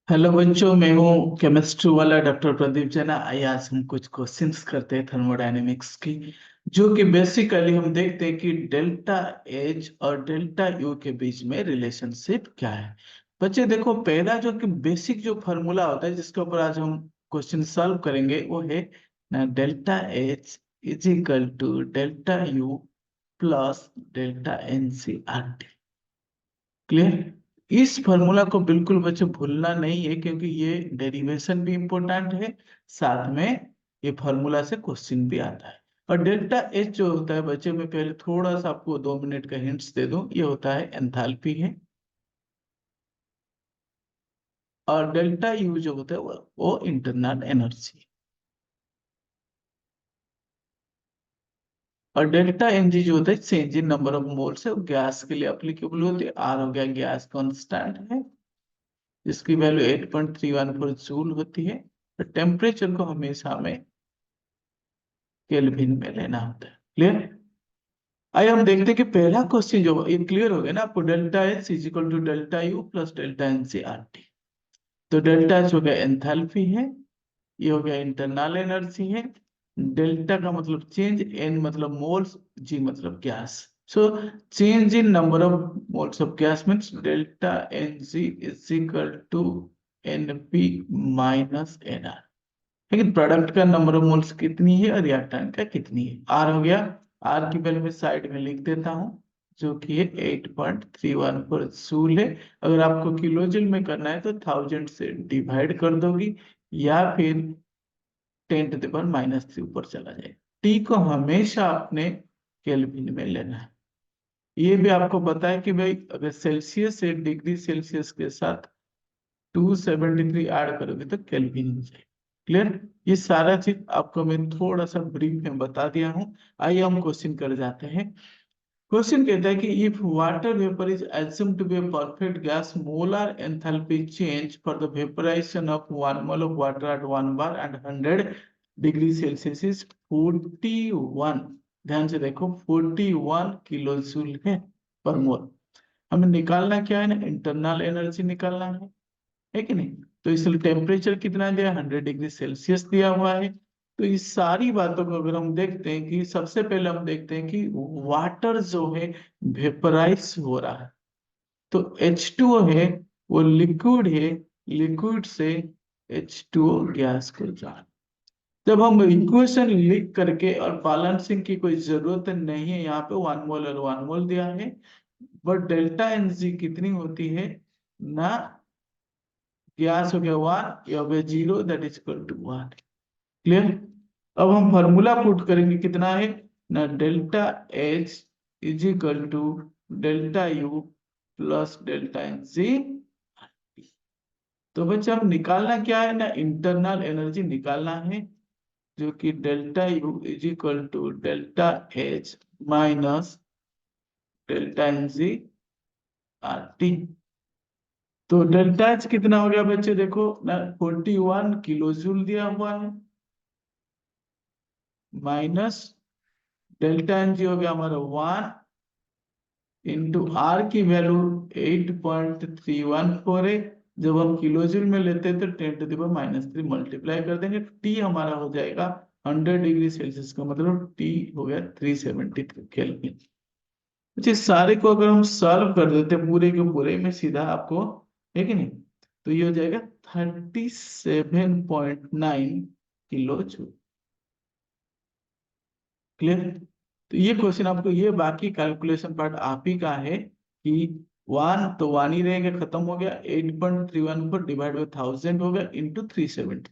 Hello बच्चों, मैं हूँ केमिस्ट्री वाला डॉक्टर प्रदीप जैना। आइए आज हम कुछ क्वेश्चंस करते हैं थर्मोडायनेमिक्स की, जो कि बेसिकली हम देखते हैं कि डेल्टा एच और डेल्टा यू के बीच में रिलेशनशिप क्या है। बच्चे देखो, पहला जो कि बेसिक जो फॉर्मूला होता है जिसके ऊपर आज हम क्वेश्चन सॉल्व करेंगे वो है ना, delta H is equal to delta U plus delta N C R T. Clear. इस फॉर्मूला को बिल्कुल बच्चे भूलना नहीं है, क्योंकि ये डेरिवेशन भी इम्पोर्टेंट है, साथ में ये फॉर्मूला से क्वेश्चन भी आता है। और डेल्टा एच जो होता है बच्चे, मैं पहले थोड़ा सा आपको 2 मिनट का हिंट्स दे दूं, ये होता है एंथैल्पी है। और डेल्टा यू जो होता है वो इंटरनल एनर्जी। और डेल्टा एन जी जो होता है change in number of moles है, वो गैस के लिए अप्लीकेबल होती है। आर हो गया गैस कांस्टेंट है, जिसकी वैल्यू 8.314 जूल होती है। तो टेम्परेचर को हमेशा हमें केल्विन में लेना होता है। क्लियर। आइए हम देखते हैं कि पहला क्वेश्चन जो ये क्लियर हो गया ना आपको, delta H is equal to delta U plus delta N C R T. तो डेल्टा एच हो गया एंथैल्पी है, ये हो गया इंटरनल एनर्जी है। डेल्टा का मतलब चेंज, एन मतलब मोल्स, जी मतलब gas. So change in number of moles of gas means delta N G is equal to N P minus N R. लेकिन प्रोडक्ट का नंबर ऑफ मोल्स कितनी है और रिएक्टेंट का कितनी है। आर हो गया, आर की वैल्यू मैं साइड में लिख देता हूँ, जो कि है 8.314 जूल है। अगर आपको किलो जूल में करना है तो 1000 से डिवाइड कर दोगी, या फिर 10 to the power -3 ऊपर चला जाए। टी को हमेशा आपने केल्विन में लेना है। ये भी आपको पता है कि भाई अगर सेल्सियस से डिग्री सेल्सियस के साथ 273 ऐड करोगे तो केल्विन हो जाएगा। क्लियर। ये सारा चीज आपको मैं थोड़ा सा ब्रीफ में बता दिया हूँ। आइए हम क्वेश्चन कर जाते हैं। क्वेश्चन कहता है कि if water vapour is assumed to be a perfect gas, molar enthalpy change for the vaporization of 1 mole of water at 1 bar and 100 degree Celsius is 41। ध्यान से देखो, 41 किलो जूल है पर मोल। हमें निकालना क्या है ना, इंटरनल एनर्जी निकालना है कि नहीं। तो इसलिए टेम्परेचर कितना दिया, 100 डिग्री सेल्सियस दिया हुआ है। तो इस सारी बातों को अगर हम देखते हैं कि सबसे पहले हम देखते हैं कि वाटर जो है वेपराइज हो रहा है, तो H2O है, वो लिक्विड है, लिक्विड से H2O गैस को जा। जब हम इक्वेशन लिख करके, और बैलेंसिंग की कोई जरूरत नहीं है, यहाँ पे 1 मोल और 1 मोल दिया है, बट डेल्टा एन जी कितनी होती है ना, गैस हो गया 1, ये हो गया 0, that is equal to 1। Clear. अब हम फॉर्मूला पुट करेंगे, कितना है ना, delta H is equal to delta U plus delta N C. तो बच्चे अब निकालना क्या है ना, इंटरनल एनर्जी निकालना है, जो कि delta U is equal to delta H minus delta N C R T. तो डेल्टा एच कितना हो गया बच्चे, देखो ना, 41 किलो जूल दिया हुआ है, माइनस डेल्टा एन जी हो गया हमारा 1 इंटू आर की वैल्यू 8.314 है। जब हम किलो जूल में लेते हैं तो 10 to the power -3 मल्टीप्लाई कर देंगे, टी हमारा हो जाएगा 100 डिग्री सेल्सियस का मतलब टी हो गया 373 केल्विन। अच्छा, इस सारे को अगर हम सॉल्व कर देते हैं पूरे के पूरे में, सीधा आपको है कि नहीं, तो ये हो जाएगा 37.9 किलो जूल। क्लियर। तो ये क्वेश्चन आपको, ये बाकी कैलकुलेशन पार्ट आप ही का है कि वन तो वन ही रहेगा, खत्म हो गया। 8.314 डिवाइड बाई 1000 हो गया इंटू 370,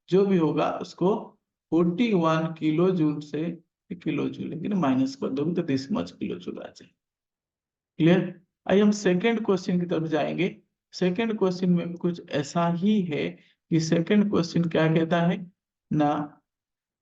जो भी होगा उसको 41 किलो जूल से, किलो जूल लेकिन माइनस कर दोगे तो दिस मच किलो जूल आ जाए। क्लियर। आइए हम सेकेंड क्वेश्चन की तरफ जाएंगे। सेकेंड क्वेश्चन में कुछ ऐसा ही है कि सेकेंड क्वेश्चन क्या कहता है ना,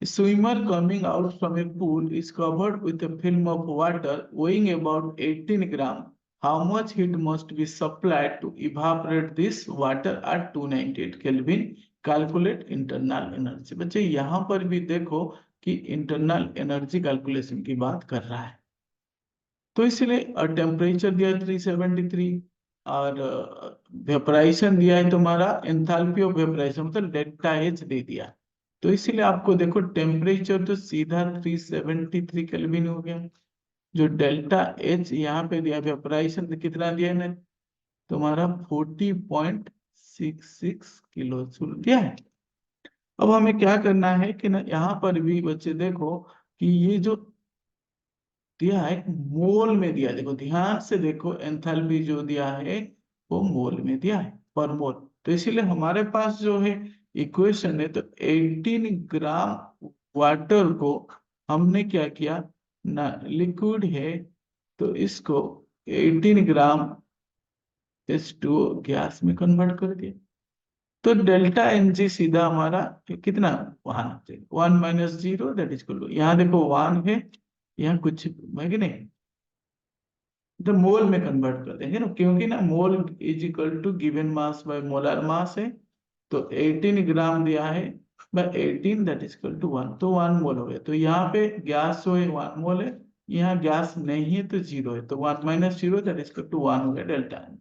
swimmer coming out from a pool is covered with a film of water weighing about 18 gram. How much heat must be supplied to evaporate this water at 298 Kelvin? Calculate internal energy। बच्चे यहाँ पर भी देखो कि internal energy calculation की बात कर रहा है, तो इसलिए टेम्परेचर दिया 373, और वेपराइजेशन दिया है तुम्हारा, एंथैल्पी ऑफ वेपराइजेशन मतलब डेल्टा एच दे दिया। तो इसीलिए आपको देखो टेम्परेचर तो सीधा 373 केल्विन हो गया। जो डेल्टा एच यहाँ पे दिया, वेपराइजेशन कितना दिया है तुम्हारा 40.66 किलो जूल दिया है। अब हमें क्या करना है कि ना यहाँ पर भी बच्चे देखो कि ये जो दिया है मोल में दिया है। देखो ध्यान से देखो, एंथैल्पी जो दिया है वो मोल में दिया है, पर मोल। तो इसीलिए हमारे पास जो है इक्वेशन है, तो 18 ग्राम वाटर को हमने क्या किया ना, लिक्विड है तो इसको 18 ग्राम H2O गैस में कन्वर्ट कर दिया। तो डेल्टा एन जी सीधा हमारा कितना, 1 - 0 दैट इज इक्वल टू, यहाँ देखो 1 है, यहाँ कुछ है कि नहीं, तो मोल में कन्वर्ट कर देंगे ना, क्योंकि ना mole is equal to given mass by molar mass है। तो 18 ग्राम दिया है by 18 that is equal to 1, तो 1 मोल हो गया। तो यहाँ पे गैस जो है 1 मोल है, यहाँ गैस नहीं है तो 0 है, तो 1 - 0 दैट इज इक्वल टू 1 हो गया डेल्टा एन।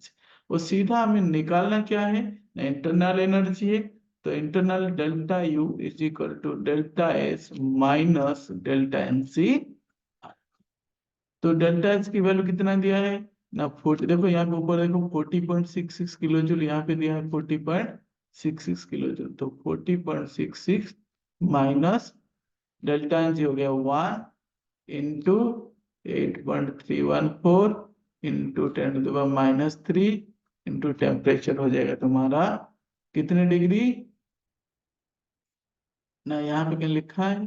वो सीधा हमें निकालना क्या है, इंटरनल एनर्जी है। तो internal delta U is equal to delta S minus delta N C. तो डेल्टा एच की वैल्यू कितना दिया है ना, 40, देखो यहाँ पे ऊपर देखो 40.66 किलो जूल, यहाँ पे दिया है 40.66 किलो जूल। तो 40.66 माइनस डेल्टा एच हो गया 1 इंटू 8.314 इंटू 10⁻³ इंटू टेम्परेचर हो जाएगा तुम्हारा कितने डिग्री ना, यहाँ पे क्या लिखा है,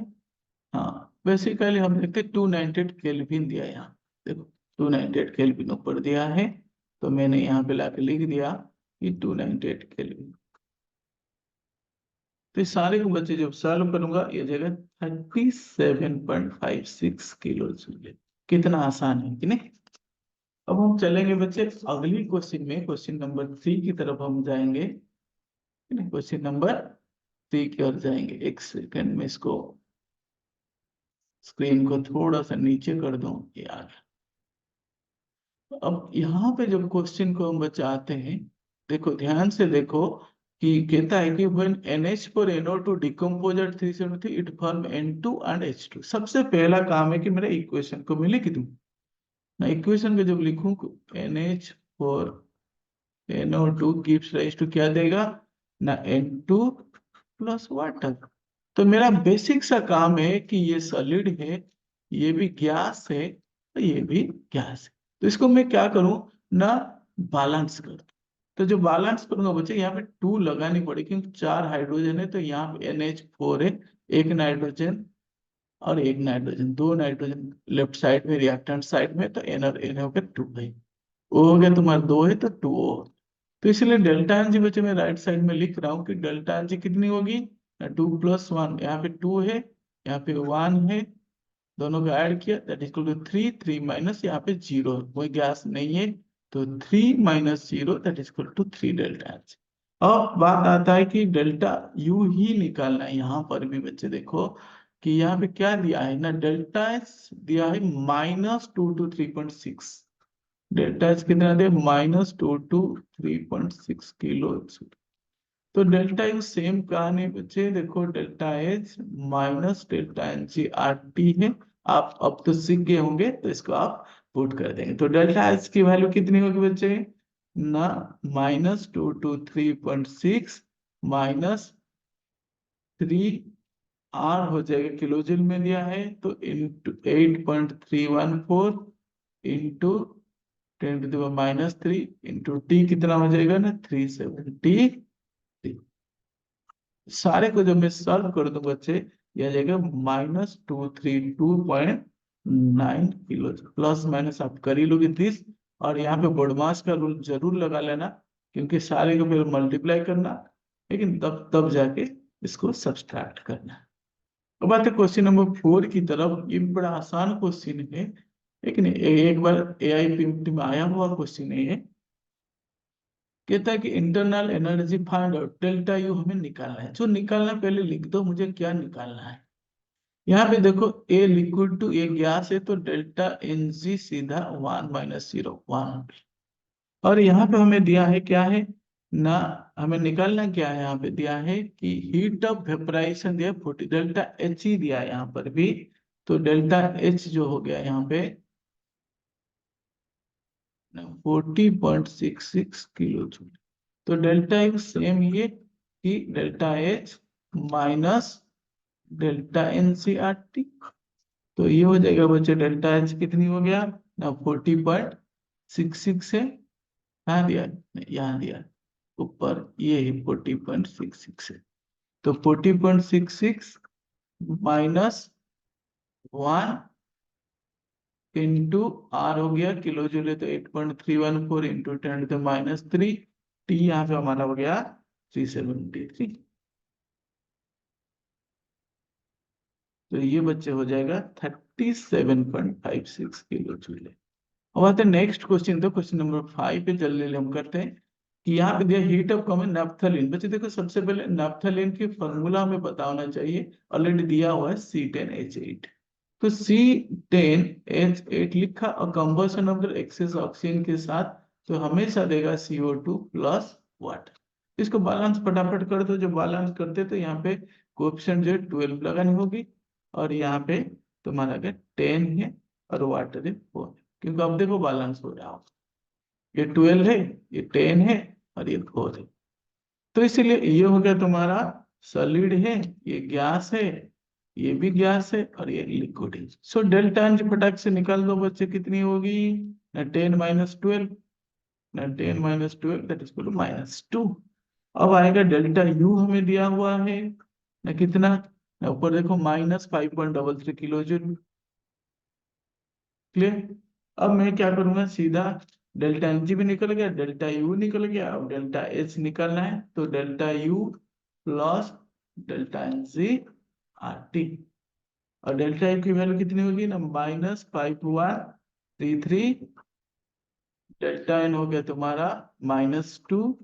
हाँ बेसिकली हम देखते 298 केल्विन दिया है यहाँ। देखो 298 केल्विन ऊपर दिया है, तो मैंने यहाँ पे लाके लिख दिया कि 298 केल्विन। तो इस सारे को बच्चे जब सॉल्व करूंगा ये जगह 37.56 किलो जूल। कितना आसान है कि नहीं। अब हम चलेंगे बच्चे अगली क्वेश्चन में, क्वेश्चन नंबर 3 की तरफ हम जाएंगे। क्वेश्चन नंबर 3 की ओर जाएंगे। एक सेकंड में इसको स्क्रीन को थोड़ा सा नीचे कर दूं यार। अब यहाँ पे जब क्वेश्चन को हम बचाते हैं, देखो ध्यान से देखो कि कहता है कि when NH for NO2 decompose at 373 it form N2 and H2। सबसे पहला काम है कि मेरा इक्वेशन को मैं लिख दूं ना। इक्वेशन को जब लिखूं NH for NO2 gives rise to क्या देगा ना, N2 प्लस वाटर। तो मेरा बेसिक सा काम है कि ये सॉलिड है, ये भी गैस है, तो ये भी गैस है। तो इसको मैं क्या करूं ना, बैलेंस कर। तो जो बैलेंस करूंगा बच्चे, यहाँ पे 2 लगानी पड़ेगी क्योंकि 4 हाइड्रोजन है, तो यहाँ पे NH4 है, एक नाइट्रोजन और एक नाइट्रोजन, 2 नाइट्रोजन लेफ्ट साइड में, रिएक्टेंट साइड में, तो एन और एन हो गया 2 है। ओ हो गया तुम्हारा 2 है तो 2O। तो इसलिए डेल्टा एन जी बच्चे मैं राइट साइड में लिख रहा हूँ कि डेल्टा एन जी कितनी होगी, 2+1, यहाँ पे 2 है, यहाँ पे 1 है, दोनों को ऐड किया that is equal to 3, 3 minus यहाँ पे 0, कोई गैस नहीं है, तो 3 - 0 that is equal to 3 delta H. अब बात आता है कि डेल्टा यू ही निकालना है। यहाँ पर भी बच्चे देखो कि यहाँ पे क्या दिया है ना, डेल्टा एच दिया है -2 to 3.6। डेल्टा एच कितना दिया, -2 to 3.6 किलो। तो डेल्टा यू सेम कहानी बच्चे, देखो delta H minus delta N G R T है। आप अब तो सीख गए होंगे, तो इसको आप पुट कर देंगे। तो डेल्टा एच की वैल्यू कितनी होगी बच्चे ना, -2 to 3.6 माइनस 3 R हो जाएगा, किलो जूल में दिया है, तो इंटू 8.314 इंटू 10⁻³ इंटू टी कितना हो जाएगा ना, 370। सारे को जब मैं सॉल्व कर दूं बच्चे, यह आ जाएगा -232.9 किलो। प्लस माइनस आप कर ही लोगे 30, और यहाँ पे बोडमास का रूल जरूर लगा लेना, क्योंकि सारे को फिर मल्टीप्लाई करना, लेकिन तब तब जाके इसको सब्सट्रैक्ट करना। अब बात है क्वेश्चन नंबर 4 की तरफ। ये बड़ा आसान क्वेश्चन है, लेकिन एक बार AIPMT में आया हुआ क्वेश्चन है ये। कहता है कि internal energy find out, delta U हमें निकालना है। जो निकालना है पहले लिख दो मुझे क्या निकालना है। यहाँ पे देखो a liquid to a gas है, तो डेल्टा एन जी सीधा 1 - 0 1। और यहाँ पे हमें दिया है क्या है ना, हमें निकालना क्या है, यहाँ पे दिया है कि हीट ऑफ वेपराइजेशन दिया 40, डेल्टा एच ही दिया है यहाँ पर भी। तो डेल्टा एच जो हो गया यहाँ पे 40.66 किलो जूल। तो डेल्टा एच सेम ये कि delta H minus delta N C R T. तो ये हो जाएगा बच्चे, डेल्टा एच कितनी हो गया ना 40.66 है, कहाँ दिया है? नहीं, यहाँ दिया है ऊपर, ये है 40.66 है। तो 40.66 माइनस 1 इंटू आर हो गया किलो जूल है, तो 8.314 इंटू 10⁻³ टी यहाँ पे हमारा हो गया 373। तो ये बच्चे हो जाएगा 37.56 किलो जूल। अब आते हैं नेक्स्ट क्वेश्चन, तो क्वेश्चन नंबर 5 पे जल्दी हम करते हैं कि यहाँ पे दिया हीट ऑफ कॉमन नैप्थलीन। बच्चे देखो, सबसे पहले नैप्थलीन की फॉर्मूला हमें पता होना चाहिए, ऑलरेडी दिया हुआ है C10H8। तो C10H8 लिखा और combustion of the excess oxygen के साथ, तो हमेशा देगा CO2 प्लस वाटर। इसको बैलेंस फटाफट कर दो, जब बैलेंस करते तो यहाँ पे कोएफिशिएंट जो है 12 लगानी होगी, और यहाँ पे तुम्हारा क्या 10 है और वाटर है 4, क्योंकि अब देखो बैलेंस हो रहा हो, ये 12 है, ये 10 है और ये 4 है। तो इसीलिए ये हो गया तुम्हारा सॉलिड है, ये गैस है, ये भी गैस है और ये लिक्विड है। सो डेल्टा एन फटाक से निकाल दो बच्चे, कितनी होगी ना 10 - 12, ना 10 - 12 दैट इज इक्वल टू -2। अब आएगा डेल्टा यू हमें दिया हुआ है ना कितना, ना ऊपर देखो -5.33 किलो जूल। क्लियर। अब मैं क्या करूंगा, सीधा डेल्टा एन जी भी निकल गया, डेल्टा यू निकल गया, अब डेल्टा एच निकलना है, तो delta U plus delta N G R T. और डेल्टा यू की वैल्यू कितनी होगी ना -5133, डेल्टा एन हो गया तुम्हारा -2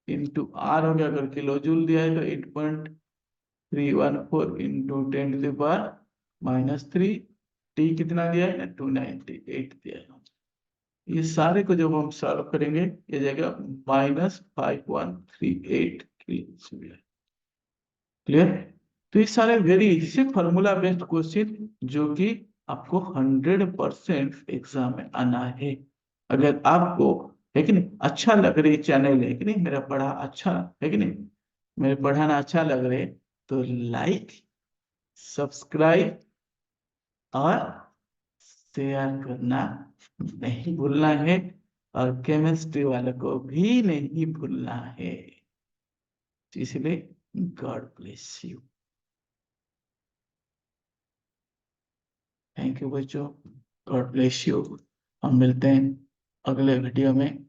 इंटू आर हो गया, अगर किलो जूल दिया है तो 8.314 इंटू 10⁻³ टी कितना दिया है ना 298 दिया है। ये सारे को जब हम सॉल्व करेंगे, ये जाएगा -5138 क्लियर। तो ये सारे very easy formula based question जो कि आपको 100% एग्जाम में आना है। अगर आपको है कि नहीं अच्छा लग रही चैनल है कि नहीं, मेरा पढ़ा अच्छा है कि नहीं, मेरे पढ़ाना अच्छा लग रहे, तो लाइक सब्सक्राइब और शेयर करना नहीं भूलना है, और केमिस्ट्री वाले को भी नहीं भूलना है। इसलिए God bless you. Thank you बच्चों, गॉड ब्लेस यू। हम मिलते हैं अगले वीडियो में।